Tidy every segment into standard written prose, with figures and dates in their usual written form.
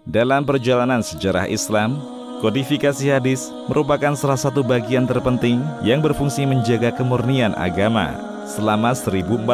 Dalam perjalanan sejarah Islam, kodifikasi hadis merupakan salah satu bagian terpenting yang berfungsi menjaga kemurnian agama. Selama 1400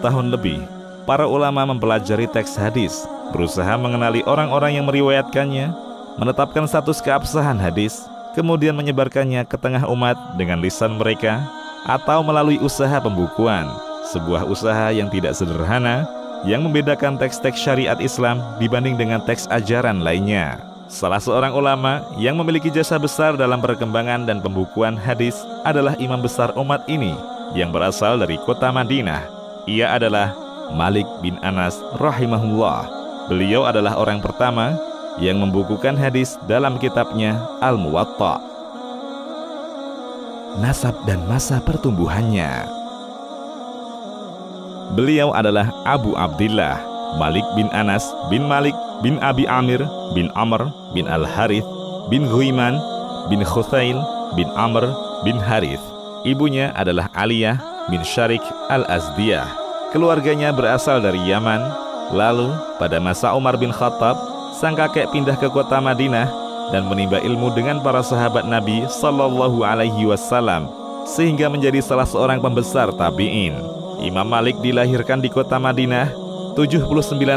tahun lebih, para ulama mempelajari teks hadis, berusaha mengenali orang-orang yang meriwayatkannya, menetapkan status keabsahan hadis, kemudian menyebarkannya ke tengah umat dengan lisan mereka atau melalui usaha pembukuan, sebuah usaha yang tidak sederhana yang membedakan teks-teks syariat Islam dibanding dengan teks ajaran lainnya. Salah seorang ulama yang memiliki jasa besar dalam perkembangan dan pembukuan hadis adalah imam besar umat ini yang berasal dari kota Madinah. Ia adalah Malik bin Anas rahimahullah. Beliau adalah orang pertama yang membukukan hadis dalam kitabnya Al-Muwatta. Nasab dan masa pertumbuhannya. Beliau adalah Abu Abdillah Malik bin Anas bin Malik bin Abi Amir bin Amr bin Al-Harith bin Ghuiman bin Khuthail bin Amr bin Harith. Ibunya adalah Aliyah bin Syarik Al-Azdiyah. Keluarganya berasal dari Yaman. Lalu pada masa Umar bin Khattab, sang kakek pindah ke kota Madinah dan menimba ilmu dengan para sahabat Nabi Sallallahu Alaihi Wasallam, sehingga menjadi salah seorang pembesar tabi'in. Imam Malik dilahirkan di kota Madinah 79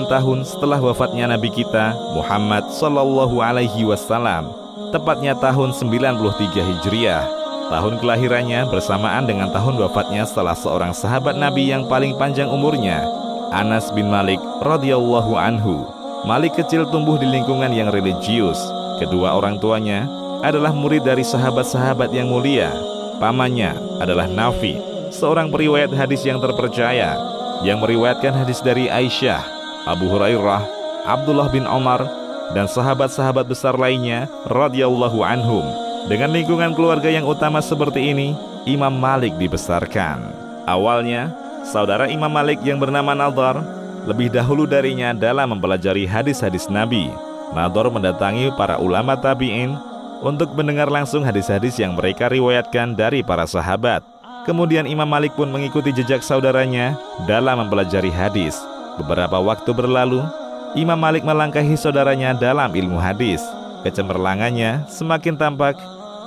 tahun setelah wafatnya Nabi kita Muhammad Sallallahu Alaihi Wasallam, tepatnya tahun 93 Hijriah. Tahun kelahirannya bersamaan dengan tahun wafatnya salah seorang sahabat Nabi yang paling panjang umurnya, Anas bin Malik radhiyallahu anhu. Malik kecil tumbuh di lingkungan yang religius. Kedua orang tuanya adalah murid dari sahabat-sahabat yang mulia. Pamannya adalah Nafi, seorang periwayat hadis yang terpercaya, yang meriwayatkan hadis dari Aisyah, Abu Hurairah, Abdullah bin Umar, dan sahabat-sahabat besar lainnya radhiyallahu anhum. Dengan lingkungan keluarga yang utama seperti ini, Imam Malik dibesarkan. Awalnya, saudara Imam Malik yang bernama Nadhar lebih dahulu darinya dalam mempelajari hadis-hadis Nabi. Nadhar mendatangi para ulama tabi'in untuk mendengar langsung hadis-hadis yang mereka riwayatkan dari para sahabat. Kemudian Imam Malik pun mengikuti jejak saudaranya dalam mempelajari hadis. Beberapa waktu berlalu, Imam Malik melangkahi saudaranya dalam ilmu hadis. Kecemerlangannya semakin tampak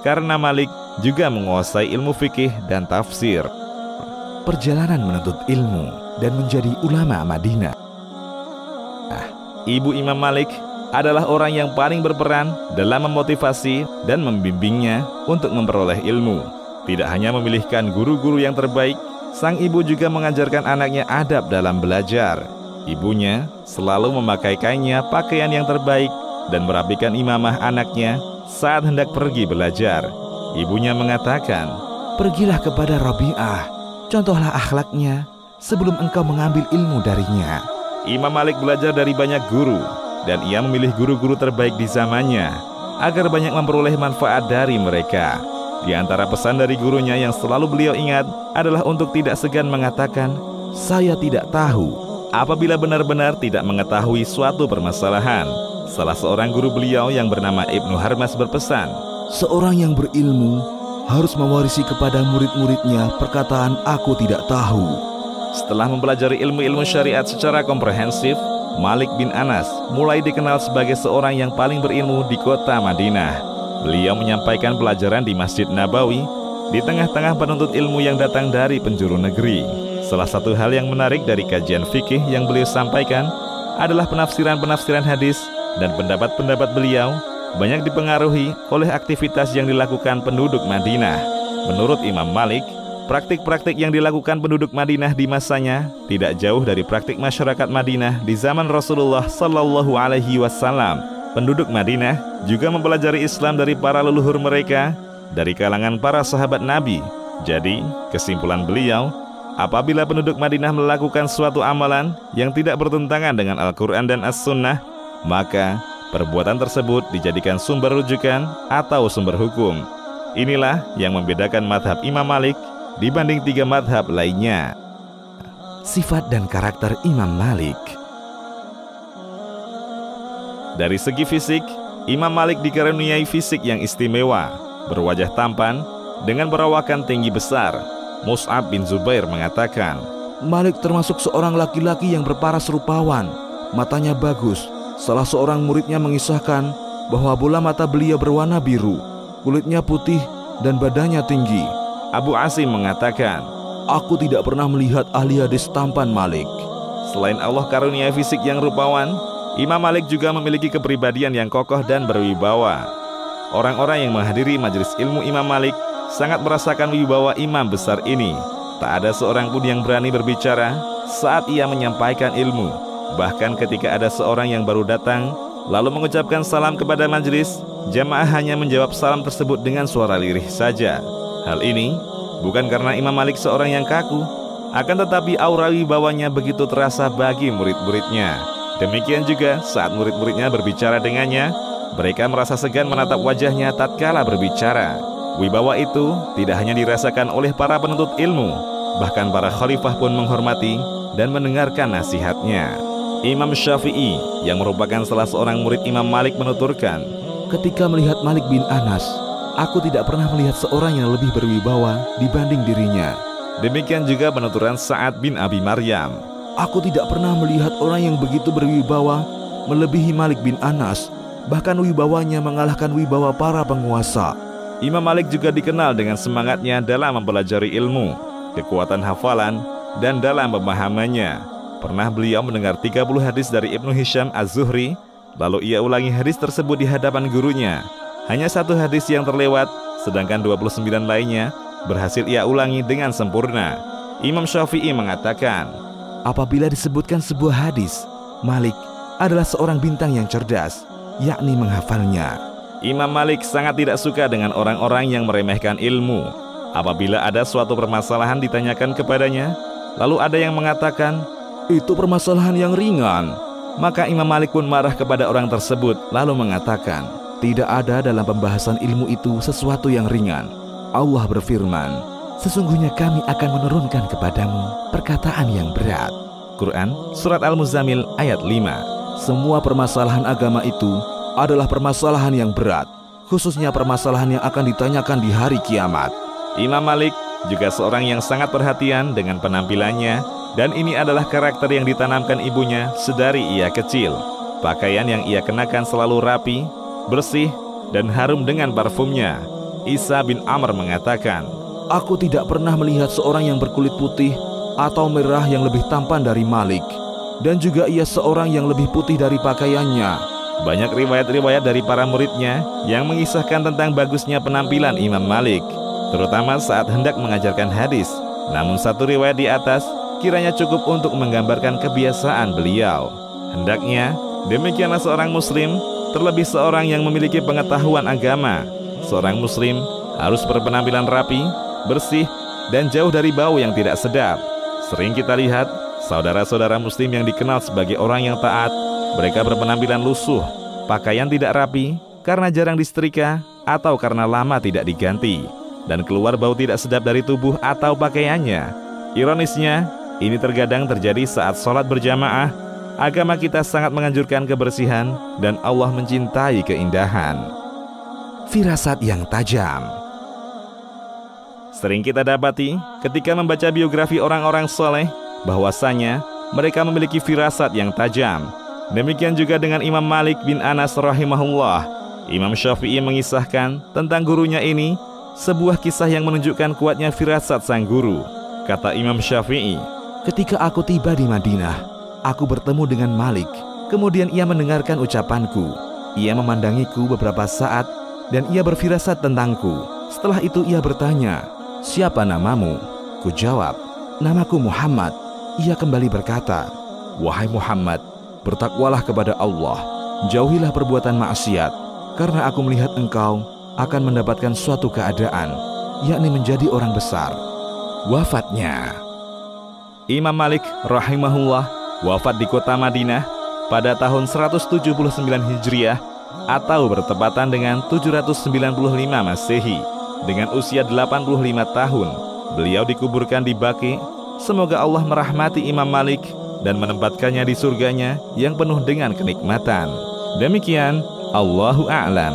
karena Malik juga menguasai ilmu fikih dan tafsir. Perjalanan menuntut ilmu dan menjadi ulama Madinah. Ibu Imam Malik adalah orang yang paling berperan dalam memotivasi dan membimbingnya untuk memperoleh ilmu. Tidak hanya memilihkan guru-guru yang terbaik, sang ibu juga mengajarkan anaknya adab dalam belajar. Ibunya selalu memakaikannya pakaian yang terbaik dan merapikan imamah anaknya saat hendak pergi belajar. Ibunya mengatakan, "Pergilah kepada Rabi'ah, contohlah akhlaknya sebelum engkau mengambil ilmu darinya." Imam Malik belajar dari banyak guru, dan ia memilih guru-guru terbaik di zamannya agar banyak memperoleh manfaat dari mereka. Di antara pesan dari gurunya yang selalu beliau ingat adalah untuk tidak segan mengatakan, "Saya tidak tahu," apabila benar-benar tidak mengetahui suatu permasalahan. Salah seorang guru beliau yang bernama Ibnu Harmas berpesan, "Seorang yang berilmu harus mewarisi kepada murid-muridnya perkataan 'aku tidak tahu'." Setelah mempelajari ilmu-ilmu syariat secara komprehensif, Malik bin Anas mulai dikenal sebagai seorang yang paling berilmu di kota Madinah. Beliau menyampaikan pelajaran di Masjid Nabawi di tengah-tengah penuntut ilmu yang datang dari penjuru negeri. Salah satu hal yang menarik dari kajian fikih yang beliau sampaikan adalah penafsiran-penafsiran hadis, dan pendapat-pendapat beliau banyak dipengaruhi oleh aktivitas yang dilakukan penduduk Madinah. Menurut Imam Malik, praktik-praktik yang dilakukan penduduk Madinah di masanya tidak jauh dari praktik masyarakat Madinah di zaman Rasulullah Sallallahu Alaihi Wasallam. Penduduk Madinah juga mempelajari Islam dari para leluhur mereka, dari kalangan para sahabat Nabi. Jadi, kesimpulan beliau, apabila penduduk Madinah melakukan suatu amalan yang tidak bertentangan dengan Al-Quran dan As-Sunnah, maka perbuatan tersebut dijadikan sumber rujukan atau sumber hukum. Inilah yang membedakan madhab Imam Malik dibanding 3 madhab lainnya. Sifat dan karakter Imam Malik. Dari segi fisik, Imam Malik dikaruniai fisik yang istimewa, berwajah tampan, dengan perawakan tinggi besar. Mus'ab bin Zubair mengatakan, "Malik termasuk seorang laki-laki yang berparas rupawan, matanya bagus, salah seorang muridnya mengisahkan bahwa bola mata beliau berwarna biru, kulitnya putih, dan badannya tinggi. Abu Asim mengatakan, "Aku tidak pernah melihat ahli hadis tampan Malik." Selain Allah karunia fisik yang rupawan, Imam Malik juga memiliki kepribadian yang kokoh dan berwibawa. Orang-orang yang menghadiri majelis ilmu Imam Malik sangat merasakan wibawa imam besar ini. Tak ada seorang pun yang berani berbicara saat ia menyampaikan ilmu. Bahkan ketika ada seorang yang baru datang lalu mengucapkan salam kepada majelis, jamaah hanya menjawab salam tersebut dengan suara lirih saja. Hal ini bukan karena Imam Malik seorang yang kaku, akan tetapi aura wibawanya begitu terasa bagi murid-muridnya. Demikian juga saat murid-muridnya berbicara dengannya, mereka merasa segan menatap wajahnya tatkala berbicara. Wibawa itu tidak hanya dirasakan oleh para penuntut ilmu, bahkan para khalifah pun menghormati dan mendengarkan nasihatnya. Imam Syafi'i yang merupakan salah seorang murid Imam Malik menuturkan, "Ketika melihat Malik bin Anas, aku tidak pernah melihat seorang yang lebih berwibawa dibanding dirinya." Demikian juga penuturan Sa'ad bin Abi Maryam, "Aku tidak pernah melihat orang yang begitu berwibawa melebihi Malik bin Anas, bahkan wibawanya mengalahkan wibawa para penguasa." Imam Malik juga dikenal dengan semangatnya dalam mempelajari ilmu, kekuatan hafalan, dan dalam pemahamannya. Pernah beliau mendengar 30 hadis dari Ibnu Hisham Az-Zuhri, lalu ia ulangi hadis tersebut di hadapan gurunya. Hanya satu hadis yang terlewat, sedangkan 29 lainnya berhasil ia ulangi dengan sempurna. Imam Syafi'i mengatakan, apabila disebutkan sebuah hadis, Malik adalah seorang bintang yang cerdas, yakni menghafalnya. Imam Malik sangat tidak suka dengan orang-orang yang meremehkan ilmu. Apabila ada suatu permasalahan ditanyakan kepadanya, lalu ada yang mengatakan, "Itu permasalahan yang ringan," maka Imam Malik pun marah kepada orang tersebut, lalu mengatakan, "Tidak ada dalam pembahasan ilmu itu sesuatu yang ringan. Allah berfirman, sesungguhnya kami akan menurunkan kepadamu perkataan yang berat." Quran Surat Al-Muzammil ayat 5. Semua permasalahan agama itu adalah permasalahan yang berat, khususnya permasalahan yang akan ditanyakan di hari kiamat. Imam Malik juga seorang yang sangat perhatian dengan penampilannya, dan ini adalah karakter yang ditanamkan ibunya sedari ia kecil. Pakaian yang ia kenakan selalu rapi, bersih, dan harum dengan parfumnya. Isa bin Amr mengatakan, "Aku tidak pernah melihat seorang yang berkulit putih atau merah yang lebih tampan dari Malik, dan juga ia seorang yang lebih putih dari pakaiannya." Banyak riwayat-riwayat dari para muridnya yang mengisahkan tentang bagusnya penampilan Imam Malik, terutama saat hendak mengajarkan hadis. Namun satu riwayat di atas kiranya cukup untuk menggambarkan kebiasaan beliau. Hendaknya demikianlah seorang muslim, terlebih seorang yang memiliki pengetahuan agama. Seorang muslim harus berpenampilan rapi, bersih, dan jauh dari bau yang tidak sedap. Sering kita lihat saudara-saudara muslim yang dikenal sebagai orang yang taat, mereka berpenampilan lusuh, pakaian tidak rapi karena jarang disetrika atau karena lama tidak diganti, dan keluar bau tidak sedap dari tubuh atau pakaiannya. Ironisnya, ini terkadang terjadi saat sholat berjamaah. Agama kita sangat menganjurkan kebersihan dan Allah mencintai keindahan. Firasat yang tajam. Sering kita dapati ketika membaca biografi orang-orang soleh, bahwasanya mereka memiliki firasat yang tajam. Demikian juga dengan Imam Malik bin Anas rahimahullah. Imam Syafi'i mengisahkan tentang gurunya ini sebuah kisah yang menunjukkan kuatnya firasat sang guru. Kata Imam Syafi'i, "Ketika aku tiba di Madinah, aku bertemu dengan Malik. Kemudian ia mendengarkan ucapanku. Ia memandangiku beberapa saat dan ia berfirasat tentangku. Setelah itu ia bertanya, 'Siapa namamu?' Kujawab, 'Namaku Muhammad.' Ia kembali berkata, 'Wahai Muhammad, bertakwalah kepada Allah, jauhilah perbuatan maksiat, karena aku melihat engkau akan mendapatkan suatu keadaan, yakni menjadi orang besar.'" Wafatnya. Imam Malik rahimahullah wafat di kota Madinah pada tahun 179 Hijriah atau bertepatan dengan 795 Masehi. Dengan usia 85 tahun, beliau dikuburkan di Baqi. Semoga Allah merahmati Imam Malik dan menempatkannya di surganya yang penuh dengan kenikmatan. Demikian, Allahu a'lam.